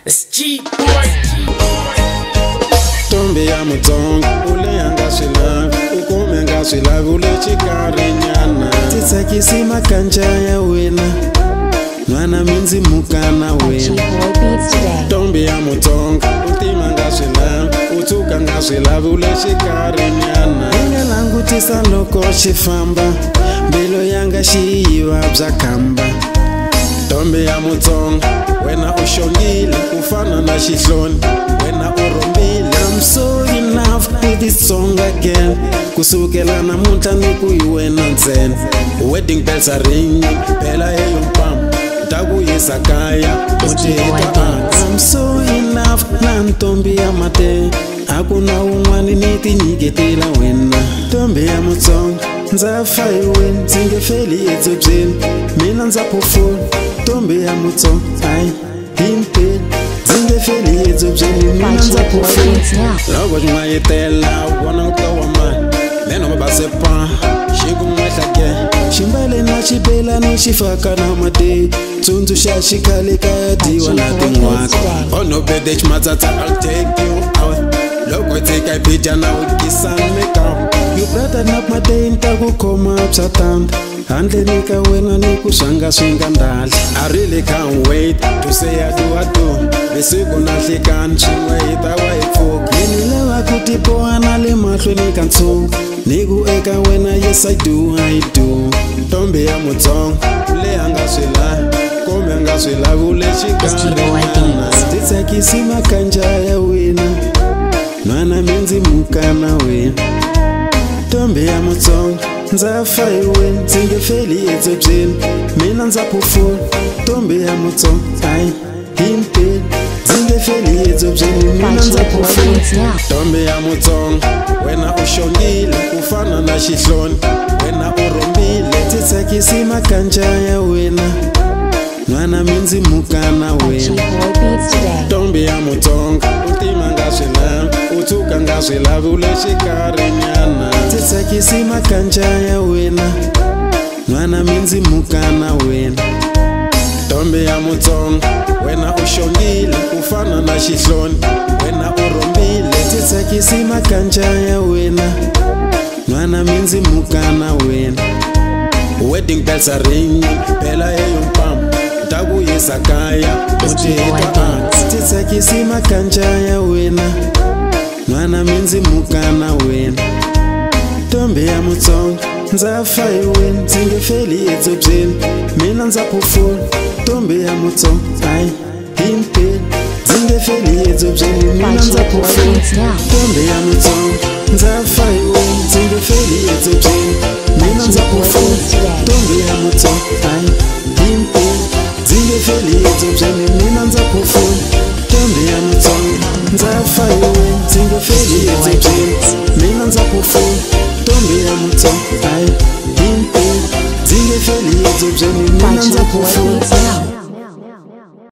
It's G-Boy. Tombi ya mutongo ule anga swilavi ukume anga swilavi ule chikarinyana titsakisima kanja ya wena nwana minzi mukana wena Tombi ya mutongo utima anga swilavi utuka anga swilavi ule chikarinyana Inga langu tisa loko chifamba Mbilo yanga shiiwa bzakamba Tombi ya mutongo wena ushongile ufana na shihloni wena urombile I'm so in love with this song again kusukela namunhla nikuyiwena ntsena wedding bells are ringing phela eyompam takuyisa kaya I'm so in love na ntombi ya mate akuna un'wana ni tinyiketela wena Tombi ya mutsonga ndzafa hi wena ndzi nge feli edzobyeni mina ndza phofula Tombi ya mutsonga hayi himpela ndzi nge feli edzobyeni mina ndza phofula loko xin'wayitela vona nkowa mani neno mabasepa xikumwehlake ximbale na xibelani xi faka na mate tsundzuxa xikhale kaya dyiwa na tin'waka on no birthday ximatsatsa I'll take you out loko tsika hi picture na u kisana makeup you brother na mate nta ku khoma bzatanda handleni ka wena ni ku swanga swi nga ndali I really can't wait to say I do besiku na nhlekani swin'we hi ta va hi pfuka ni lava ku tiboha na le mahlweni ka ntsongo ni ku eka wena yes I do Tombi ya mutsonga le anga swi lavi kumbe anga swi lavi ule xikarinyana titsakisima kanja ya wena nwana minzi mukana wena Tombi ya mutsonga ndzafa hi wena ndzi nge feli edzobyeni mina ndza phofula Tombi ya mutsonga hayi himpela ndzi nge feli edzobyeni mina ndza phofula Tombi ya mutsonga wena ushongile ufana na xihloni wena urombile titsakisima kanja ya wena nwana minzi mukana wena Tombi ya mutsonga utima nga swi lavi utuka nga swi lavi ule xikarinyana titsakisima kanja ya wena nwana minzi mukana wena Tombi ya mutsonga wena ushongile ufana na xihloni wena urombile titsakisima kanja ya wena nwana minzi mukana wena wedding bells are ringing phela eyompam takuyisa kaya titsakisima kanja ya wena nwana minzi mukana wena Tombi ya mutsonga ndzafa hi wena ndzi nge feli edzobyeni mina ndza phofula Tombi ya mutsonga hayi himpela ndzi nge feli edzobyeni mina ndza phofula Tombi ya mutsonga ndzafa hi wena ndzi nge feli edzobyeni mina ndza phofula Tombi ya mutsonga hayi himpela ndzi nge feli edzobyeni mina ndza phofula Tombi ya mutsonga ndzafa hi wena ndzi nge feli edzobyeni mina ndza phofula Tombi ya mutsonga hayi himpela ndzi nge feli edzobyeni mina ndza phofula